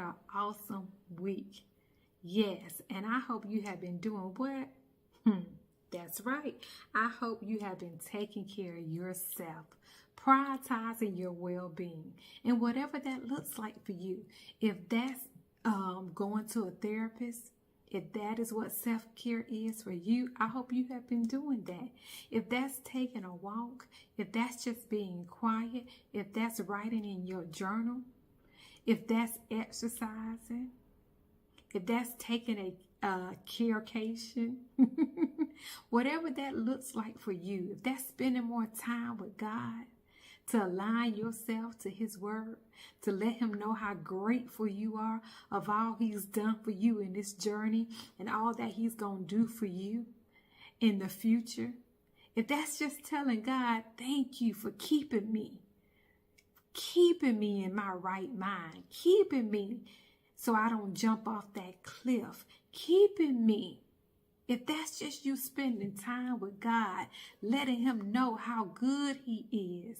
an awesome week. Yes, and I hope you have been doing what? That's right. I hope you have been taking care of yourself, prioritizing your well-being, and whatever that looks like for you. If that's going to a therapist, if that is what self-care is for you, I hope you have been doing that. If that's taking a walk, if that's just being quiet, if that's writing in your journal, if that's exercising, if that's taking a Care-Cation, whatever that looks like for you, if that's spending more time with God, to align yourself to His word, to let Him know how grateful you are of all He's done for you in this journey and all that He's going to do for you in the future. If that's just telling God, thank you for keeping me in my right mind, keeping me so I don't jump off that cliff, keeping me. If that's just you spending time with God, letting Him know how good He is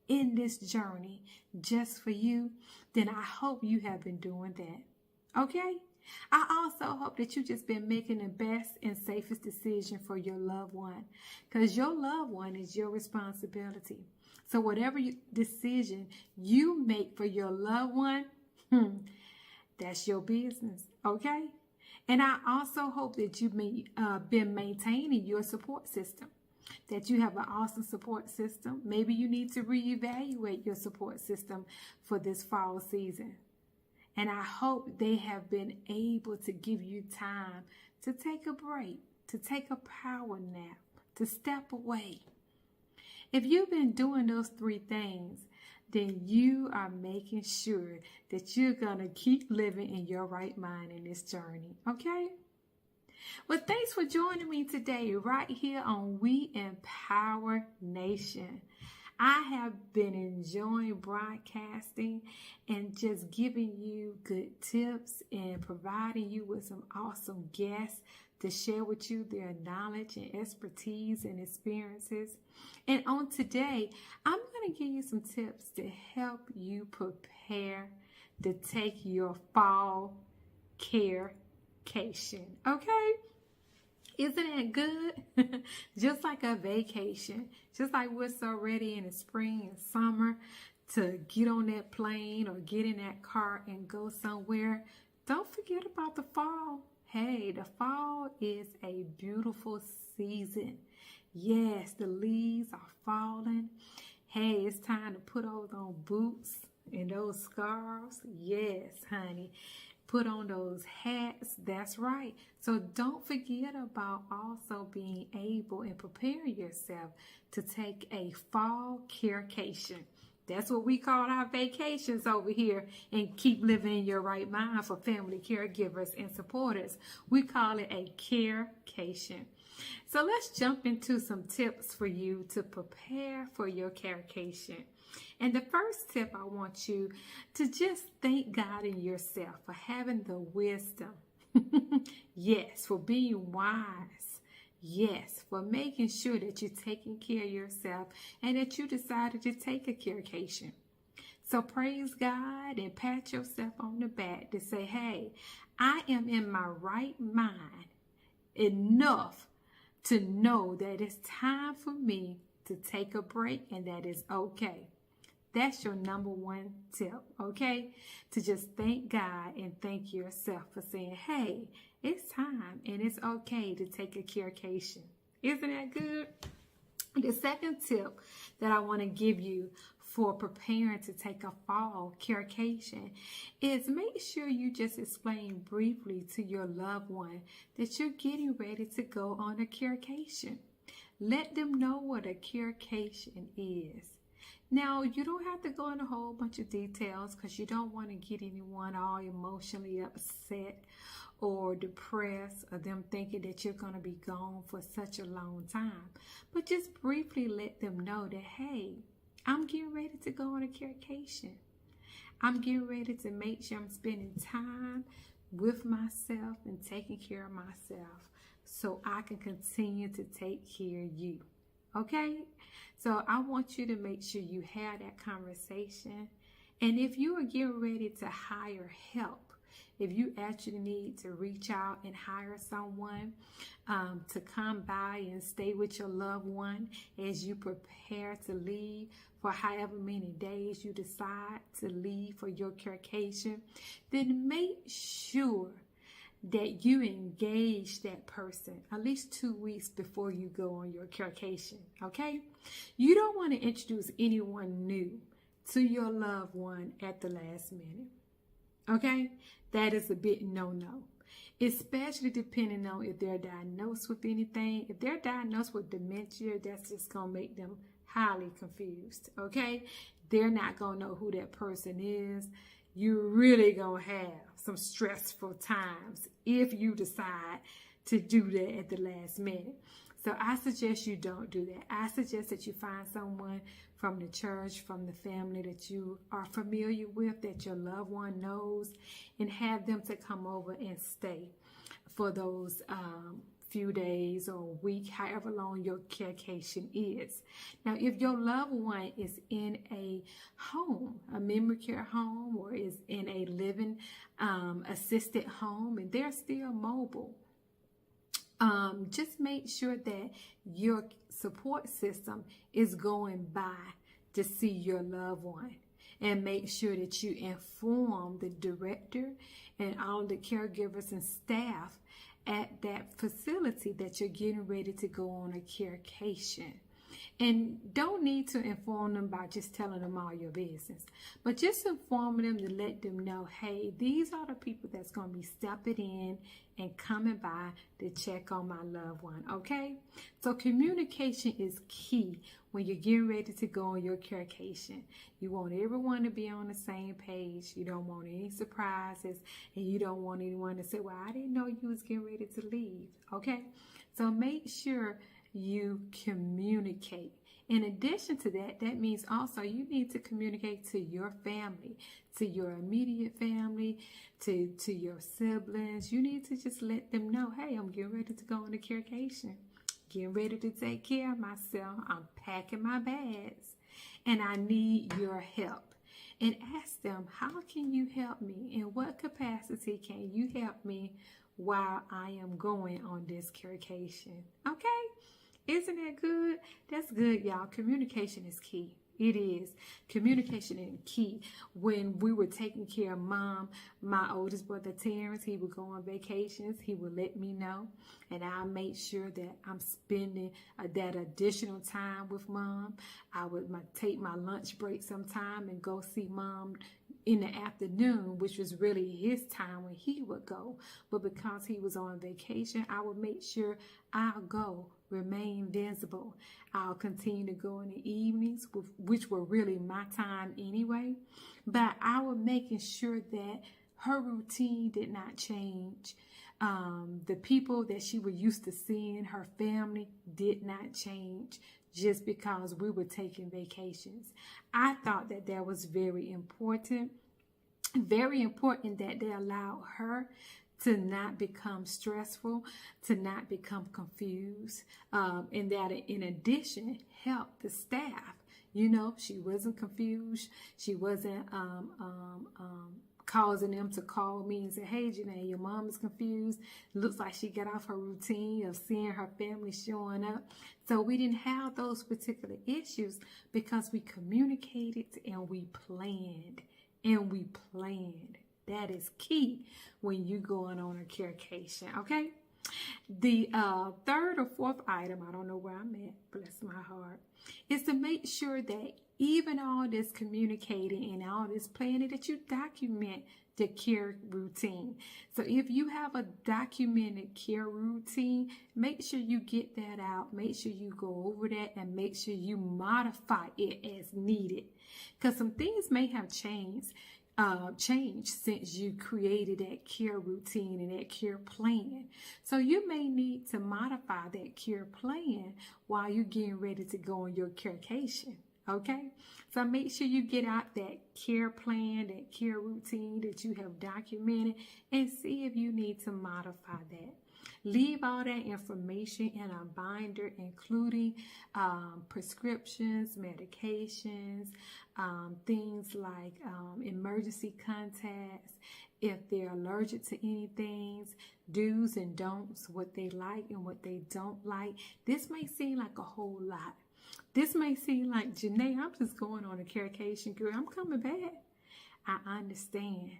in this journey just for you, then I hope you have been doing that. Okay? I also hope that you've just been making the best and safest decision for your loved one, because your loved one is your responsibility. So whatever decision you make for your loved one, that's your business. Okay? And I also hope that you've been maintaining your support system, that you have an awesome support system. Maybe you need to reevaluate your support system for this fall season. And I hope they have been able to give you time to take a break, to take a power nap, to step away. If you've been doing those three things, then you are making sure that you're going to keep living in your right mind in this journey, okay? Well, thanks for joining me today right here on We Empower Nation. I have been enjoying broadcasting and just giving you good tips and providing you with some awesome guests to share with you their knowledge and expertise and experiences. And on today, I'm going to give you some tips to help you prepare to take your fall Care-Cation. Okay? Isn't that good? Just like a vacation, just like we're so ready in the spring and summer to get on that plane or get in that car and go somewhere, don't forget about the fall. Hey, the fall is a beautiful season. Yes, the leaves are falling. Hey, it's time to put on those boots and those scarves. Yes, honey. Put on those hats. That's right. So don't forget about also being able and preparing yourself to take a fall Care-Cation. That's what we call our vacations over here and keep living in your right mind for family caregivers and supporters. We call it a Care-Cation. So let's jump into some tips for you to prepare for your Care-Cation. And the first tip, I want you to just thank God in yourself for having the wisdom. Yes, for being wise. Yes, for making sure that you're taking care of yourself and that you decided to take a Care-Cation. So praise God and pat yourself on the back to say, hey, I am in my right mind enough to know that it's time for me to take a break and that is okay. That's your number one tip, okay? To just thank God and thank yourself for saying, hey, it's time and it's okay to take a Care-Cation. Isn't that good? The second tip that I want to give you for preparing to take a fall Care-Cation is make sure you just explain briefly to your loved one that you're getting ready to go on a Care-Cation. Let them know what a Care-Cation is. Now, you don't have to go into a whole bunch of details because you don't want to get anyone all emotionally upset or depressed or them thinking that you're going to be gone for such a long time. But just briefly let them know that, hey, I'm getting ready to go on a Care-Cation. I'm getting ready to make sure I'm spending time with myself and taking care of myself so I can continue to take care of you. Okay? So I want you to make sure you have that conversation. And if you are getting ready to hire help If you actually need to reach out and hire someone to come by and stay with your loved one as you prepare to leave for however many days you decide to leave for your Care-Cation, then make sure that you engage that person at least 2 weeks before you go on your Care-Cation, okay? You don't want to introduce anyone new to your loved one at the last minute, okay? That is a bit no-no, especially depending on if they're diagnosed with anything. If they're diagnosed with dementia, that's just going to make them highly confused, okay? They're not going to know who that person is. You're really going to have some stressful times if you decide to do that at the last minute. So I suggest you don't do that. I suggest that you find someone from the church, from the family that you are familiar with, that your loved one knows, and have them to come over and stay for those few days or a week, however long your Care-Cation is. Now, if your loved one is in a home, a memory care home, or is in a living assisted home and they're still mobile, just make sure that your support system is going by to see your loved one, and make sure that you inform the director and all the caregivers and staff at that facility that you're getting ready to go on a Care-Cation. And don't need to inform them by just telling them all your business, but just informing them to let them know, hey, these are the people that's going to be stepping in and coming by to check on my loved one, okay? So communication is key when you're getting ready to go on your Care-Cation. You want everyone to be on the same page. You don't want any surprises, and you don't want anyone to say, well, I didn't know you was getting ready to leave, okay? So make sure you communicate. In addition to that, that means also you need to communicate to your family, to your immediate family, to your siblings. You need to just let them know, hey, I'm getting ready to go on a Care-Cation, getting ready to take care of myself. I'm packing my bags, and I need your help. And ask them, how can you help me? In what capacity can you help me while I am going on this Care-Cation? Okay? Isn't that good? That's good, y'all. Communication is key. It is. Communication is key. When we were taking care of Mom, my oldest brother Terrence, he would go on vacations. He would let me know, and I'll make sure that I'm spending that additional time with Mom. I would take my lunch break sometime and go see Mom in the afternoon, which was really his time when he would go. But because he was on vacation, I would make sure I'll go, remain visible. I'll continue to go in the evenings, which were really my time anyway. But I was making sure that her routine did not change. The people that she was used to seeing, her family, did not change just because we were taking vacations. I thought that that was very important that they allow her to not become stressful, to not become confused, and that in addition, help the staff. You know, she wasn't confused. She wasn't causing them to call me and say, hey, Genea, your mom is confused. Looks like she got off her routine of seeing her family showing up. So we didn't have those particular issues because we communicated and we planned. That is key when you're going on a Care-Cation, okay? The third or fourth item, I don't know where I'm at, bless my heart, is to make sure that even all this communicating and all this planning, that you document the care routine. So if you have a documented care routine, make sure you get that out. Make sure you go over that and make sure you modify it as needed. Because some things may have changed since you created that care routine and that care plan. So you may need to modify that care plan while you're getting ready to go on your Care-Cation. Okay, so make sure you get out that care plan, that care routine that you have documented, and see if you need to modify that. Leave all that information in a binder, including prescriptions, medications, things like emergency contacts, if they're allergic to anything, do's and don'ts, what they like and what they don't like. This may seem like a whole lot. This may seem like, Genea, I'm just going on a Care-Cation, girl. I'm coming back. I understand.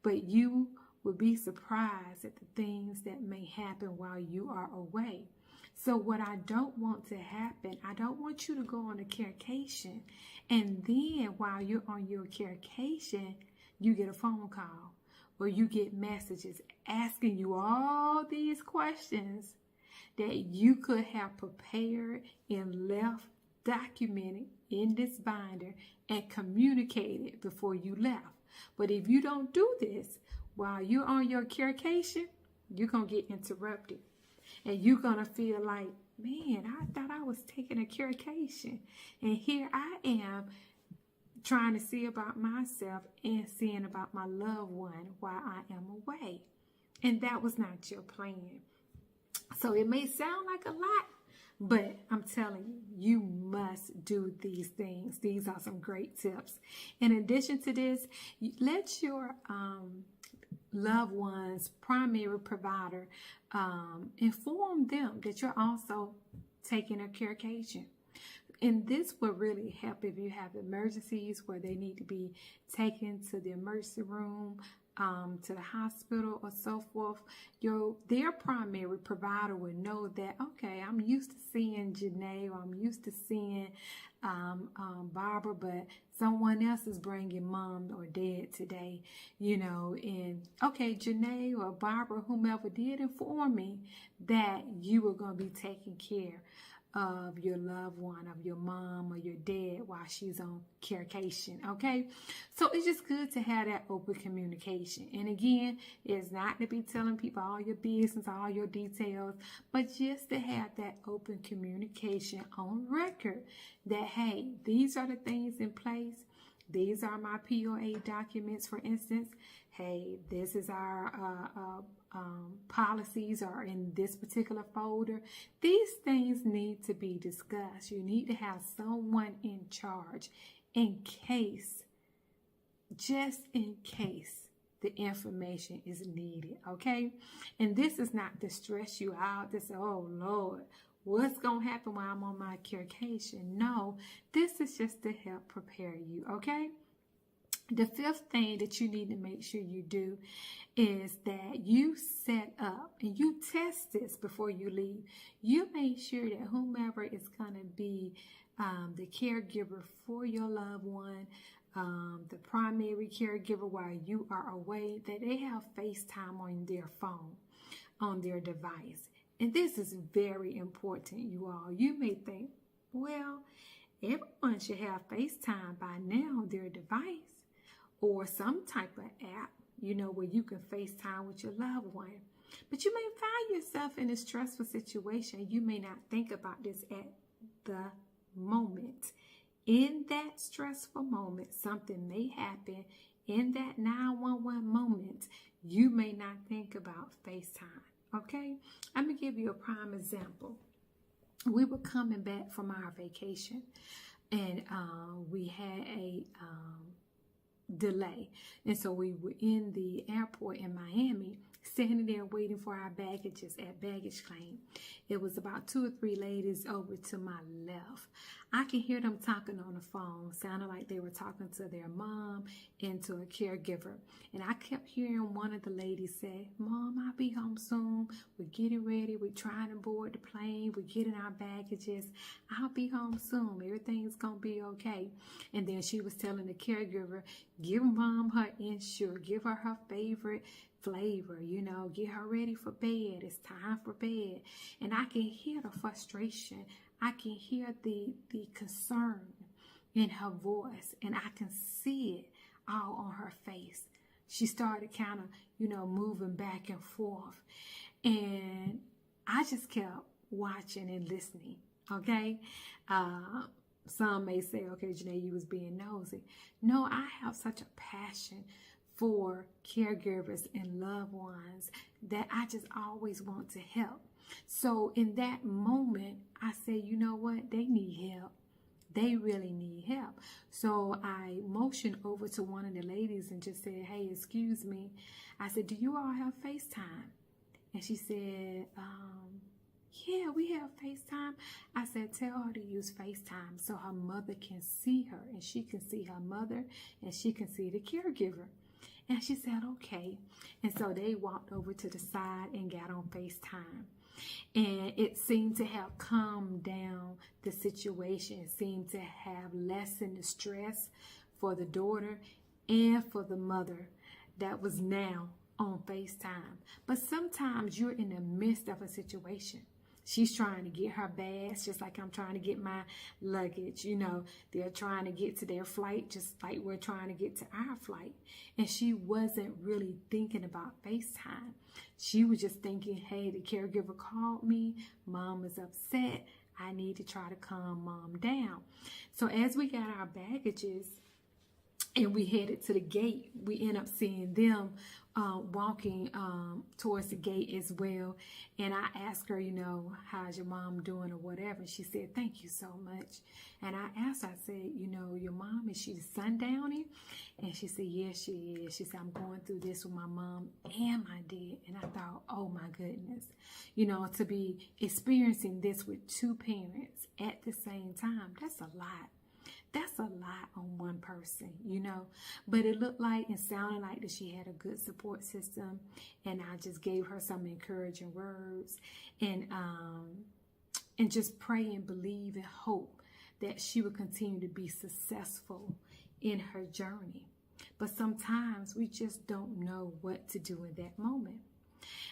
But you will be surprised at the things that may happen while you are away. So what I don't want to happen, I don't want you to go on a Care-Cation, and then while you're on your Care-Cation, you get a phone call or you get messages asking you all these questions that you could have prepared and left documented in this binder and communicated before you left. But if you don't do this while you're on your Care-Cation, you're going to get interrupted. And you're going to feel like, man, I thought I was taking a Care-Cation. And here I am trying to see about myself and seeing about my loved one while I am away. And that was not your plan. So it may sound like a lot, but I'm telling you, you must do these things. These are some great tips. In addition to this, let your loved one's primary provider inform them that you're also taking a Care-Cation. And this will really help if you have emergencies where they need to be taken to the emergency room, to the hospital or so forth. Their primary provider would know that, okay, I'm used to seeing Genea, or I'm used to seeing Barbara, but someone else is bringing mom or dad today, and okay, Genea or Barbara, whomever did inform me that you were going to be taking care of your loved one, of your mom or your dad while she's on Care-Cation, okay? So it's just good to have that open communication. And again, it's not to be telling people all your business, all your details, but just to have that open communication on record that, hey, these are the things in place. These are my POA documents, for instance. Hey, this is our policies are in this particular folder. These things need to be discussed. You need to have someone in charge just in case the information is needed, okay? And this is not to stress you out, to say, oh Lord, what's going to happen while I'm on my Care-Cation? No, this is just to help prepare you, okay? The fifth thing that you need to make sure you do is that you set up and you test this before you leave. You make sure that whomever is going to be the caregiver for your loved one, the primary caregiver while you are away, that they have FaceTime on their phone, on their device. And this is very important, you all. You may think, well, everyone should have FaceTime by now on their device, or some type of app, where you can FaceTime with your loved one. But you may find yourself in a stressful situation. You may not think about this at the moment. In that stressful moment, something may happen. In that 911 moment, you may not think about FaceTime, okay? I'm going to give you a prime example. We were coming back from our vacation, and we had a delay. And so we were in the airport in Miami, standing there waiting for our baggages at baggage claim. It was about 2 or 3 ladies over to my left. I can hear them talking on the phone, sounding like they were talking to their mom and to a caregiver. And I kept hearing one of the ladies say, Mom, I'll be home soon. We're getting ready. We're trying to board the plane. We're getting our baggages. I'll be home soon. Everything's going to be okay. And then she was telling the caregiver, give Mom her Ensure. Give her her favorite flavor, get her ready for bed. It's time for bed. And I can hear the frustration. I can hear the concern in her voice, and I can see it all on her face. She started kind of, moving back and forth. And I just kept watching and listening, okay? Some may say, okay, Genea, you was being nosy. No, I have such a passion for caregivers and loved ones that I just always want to help. So in that moment, I say, you know what? They need help. They really need help. So I motioned over to one of the ladies and just said, hey, excuse me. I said, do you all have FaceTime? And she said, yeah, we have FaceTime. I said, tell her to use FaceTime so her mother can see her and she can see her mother and she can see the caregiver. And she said, okay. And so they walked over to the side and got on FaceTime. And it seemed to have calmed down the situation. It seemed to have lessened the stress for the daughter and for the mother that was now on FaceTime. But sometimes you're in the midst of a situation. She's trying to get her bags just like I'm trying to get my luggage. You know, they're trying to get to their flight just like we're trying to get to our flight. And she wasn't really thinking about FaceTime. She was just thinking, hey, the caregiver called me. Mom is upset. I need to try to calm mom down. So as we got our baggages and we headed to the gate, we end up seeing them walking towards the gate as well. And I asked her, you know, how's your mom doing or whatever. She said, thank you so much. And I asked her, I said, you know, your mom, is she sundowning? And she said, yes, she is. She said, I'm going through this with my mom and my dad. And I thought, oh my goodness, you know, to be experiencing this with two parents at the same time, that's a lot. That's a lot on one person, you know, but it looked like and sounded like that she had a good support system. And I just gave her some encouraging words and just pray and believe and hope that she would continue to be successful in her journey. But sometimes we just don't know what to do in that moment.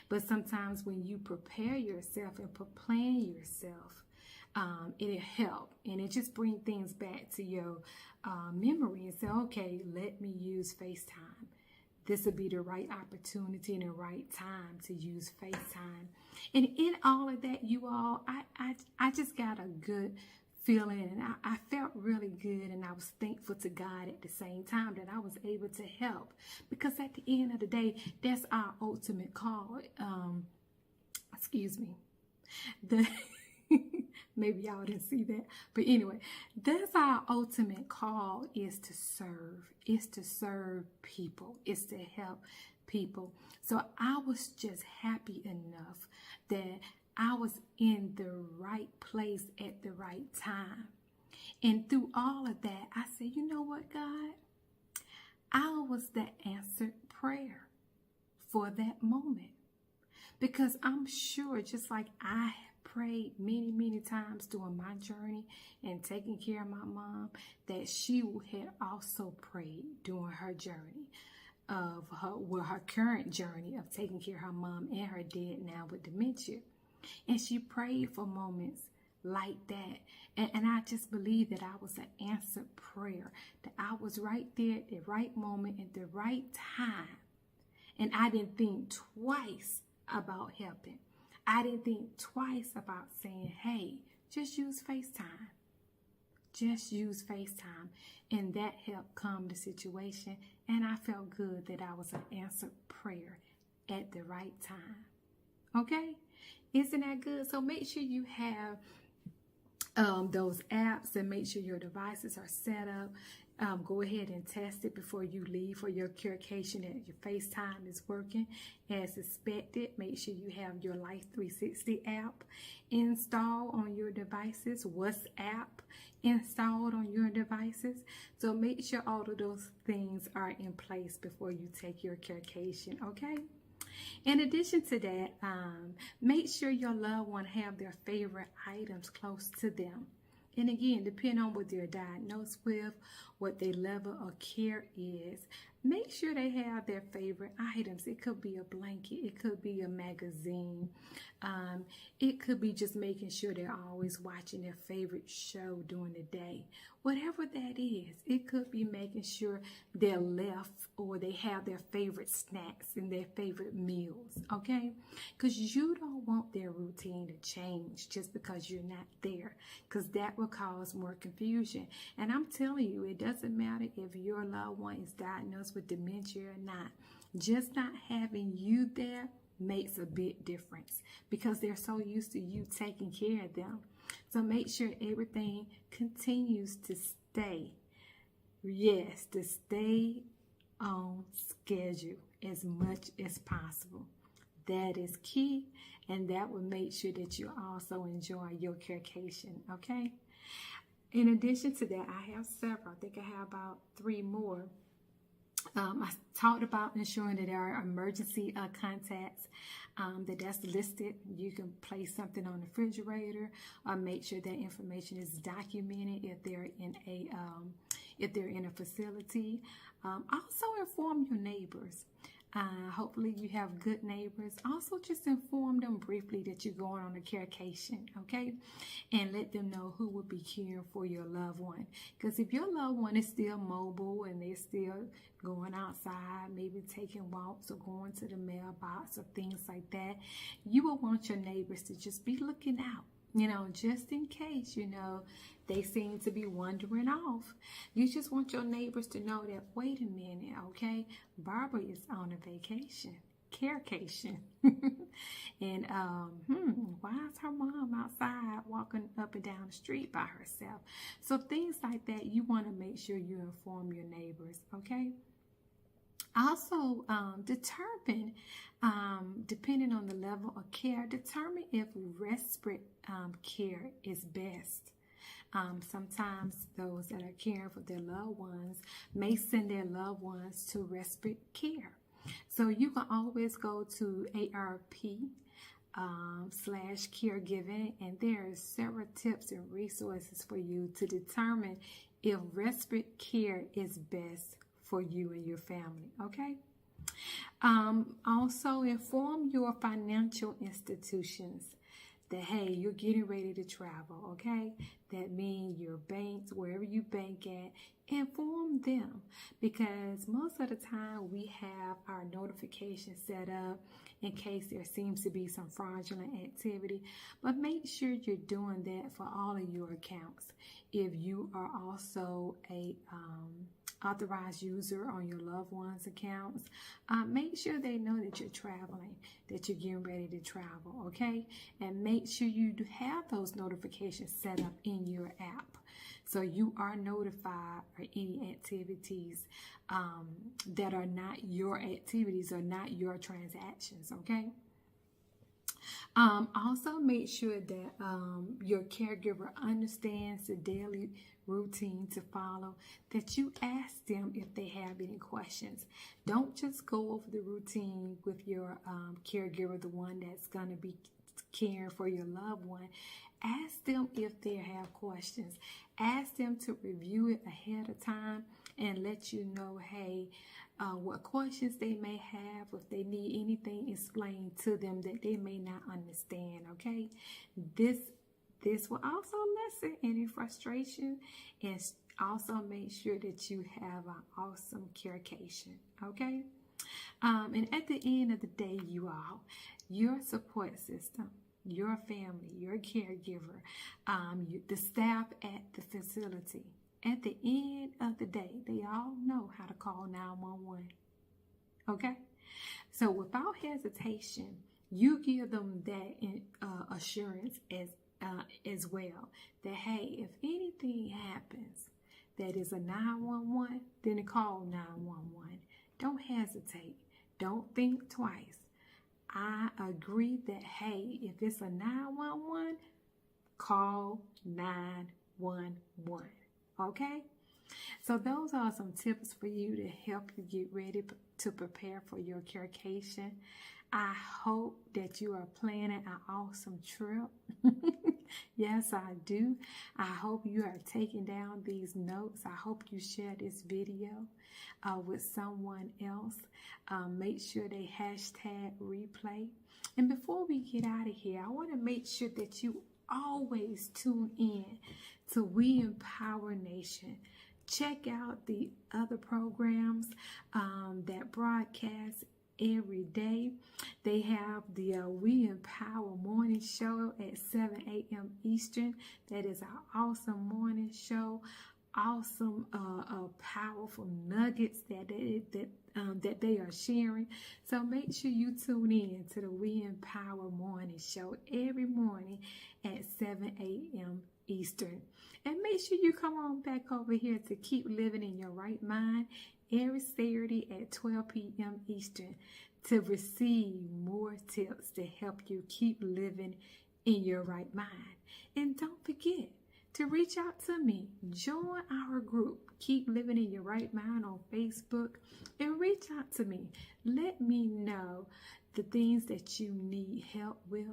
But sometimes when you prepare yourself and plan yourself, it'll help, and it just bring things back to your memory and say, okay, let me use FaceTime. This will be the right opportunity and the right time to use FaceTime. And in all of that, you all, I just got a good feeling, and I felt really good, and I was thankful to God at the same time that I was able to help, because at the end of the day, that's our ultimate call. Excuse me. Maybe y'all didn't see that. But anyway, that's our ultimate call, is to serve. It's to serve people. It's to help people. So I was just happy enough that I was in the right place at the right time. And through all of that, I said, you know what, God? I was the answered prayer for that moment. Because I'm sure, just like I prayed many, many times during my journey and taking care of my mom, that she had also prayed during her journey of her current journey of taking care of her mom and her dad now with dementia. And she prayed for moments like that. And I just believe that I was an answered prayer, that I was right there at the right moment at the right time. And I didn't think twice about helping. I didn't think twice about saying, hey, just use FaceTime. Just use FaceTime. And that helped calm the situation. And I felt good that I was an answered prayer at the right time. Okay? Isn't that good? So make sure you have those apps, and make sure your devices are set up. Go ahead and test it before you leave for your Care-Cation that your FaceTime is working as expected. Make sure you have your Life 360 app installed on your devices, WhatsApp installed on your devices. So make sure all of those things are in place before you take your Care-Cation, okay? In addition to that, make sure your loved one have their favorite items close to them. And again, depending on what they're diagnosed with, what their level of care is, make sure they have their favorite items. It could be a blanket. It could be a magazine. It could be just making sure they're always watching their favorite show during the day. Whatever that is, it could be making sure they're left or they have their favorite snacks and their favorite meals, okay? Because you don't want their routine to change just because you're not there, because that will cause more confusion. And I'm telling you, it doesn't matter if your loved one is diagnosed with dementia or not. Just not having you there makes a big difference, because they're so used to you taking care of them. So make sure everything continues to stay, yes, to stay on schedule as much as possible. That is key, and that will make sure that you also enjoy your Care-Cation, okay? In addition to that, I have several. I think I have about 3 more. I talked about ensuring that there are emergency contacts that's listed. You can place something on the refrigerator, or make sure that information is documented if they're in a facility. Also inform your neighbors. Hopefully you have good neighbors. Also just inform them briefly that you're going on a Care-Cation, okay? And let them know who will be caring for your loved one. Because if your loved one is still mobile and they're still going outside, maybe taking walks or going to the mailbox or things like that, you will want your neighbors to just be looking out. Just in case, they seem to be wandering off. You just want your neighbors to know that, wait a minute, okay, Barbara is on a vacation, Care-Cation. And why is her mom outside walking up and down the street by herself? So things like that, you want to make sure you inform your neighbors, okay? Also, determine, depending on the level of care, determine if respite care is best. Sometimes those that are caring for their loved ones may send their loved ones to respite care. So you can always go to ARP/caregiving, and there are several tips and resources for you to determine if respite care is best for you and your family, okay? Also inform your financial institutions that, hey, you're getting ready to travel, okay? That means your banks, wherever you bank at, inform them, because most of the time we have our notifications set up in case there seems to be some fraudulent activity, but make sure you're doing that for all of your accounts. If you are also a authorized user on your loved one's accounts, make sure they know that you're traveling, that you're getting ready to travel, okay? And make sure you do have those notifications set up in your app, so you are notified for any activities that are not your activities or not your transactions, okay? Also make sure that your caregiver understands the daily routine to follow, that you ask them if they have any questions. Don't just go over the routine with your caregiver, the one that's going to be caring for your loved one. Ask them if they have questions. Ask them to review it ahead of time and let you know, hey, what questions they may have, if they need anything explained to them that they may not understand, okay? This will also lessen any frustration and also make sure that you have an awesome Care-Cation, okay? And at the end of the day, you all, your support system, your family, your caregiver, the staff at the facility, at the end of the day, they all know how to call 911, okay? So without hesitation, you give them that assurance as well, that, hey, if anything happens that is a 911, then call 911. Don't hesitate. Don't think twice. I agree that, hey, if it's a 911, call 911. Okay? So those are some tips for you to help you get ready to prepare for your Care-Cation. I hope that you are planning an awesome trip. Yes, I do. I hope you are taking down these notes. I hope you share this video with someone else. Make sure they #replay. And before we get out of here, I want to make sure that you always tune in to We Empower Nation. Check out the other programs that broadcast every day. They have the We Empower morning show at 7 a.m. Eastern. That is our awesome morning show. Awesome, powerful nuggets that that they are sharing. So make sure you tune in to the We Empower Morning Show every morning at 7 a.m. Eastern. And make sure you come on back over here to Keep Living in Your Right Mind every Saturday at 12 p.m. Eastern to receive more tips to help you keep living in your right mind. And don't forget to reach out to me. Join our group, Keep Living in Your Right Mind, on Facebook, and reach out to me. Let me know the things that you need help with,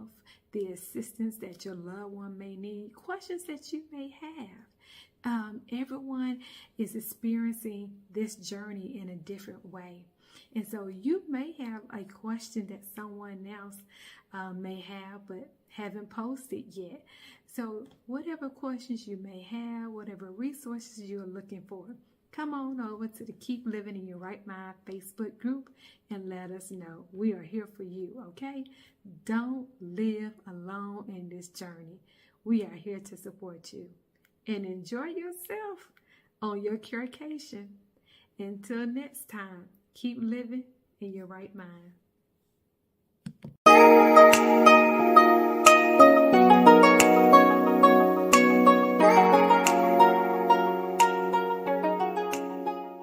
the assistance that your loved one may need, questions that you may have. Everyone is experiencing this journey in a different way. And so you may have a question that someone else may have but haven't posted yet. So whatever questions you may have, whatever resources you're looking for, come on over to the Keep Living in Your Right Mind Facebook group and let us know. We are here for you, okay? Don't live alone in this journey. We are here to support you. And enjoy yourself on your Care-Cation. Until next time, keep living in your right mind.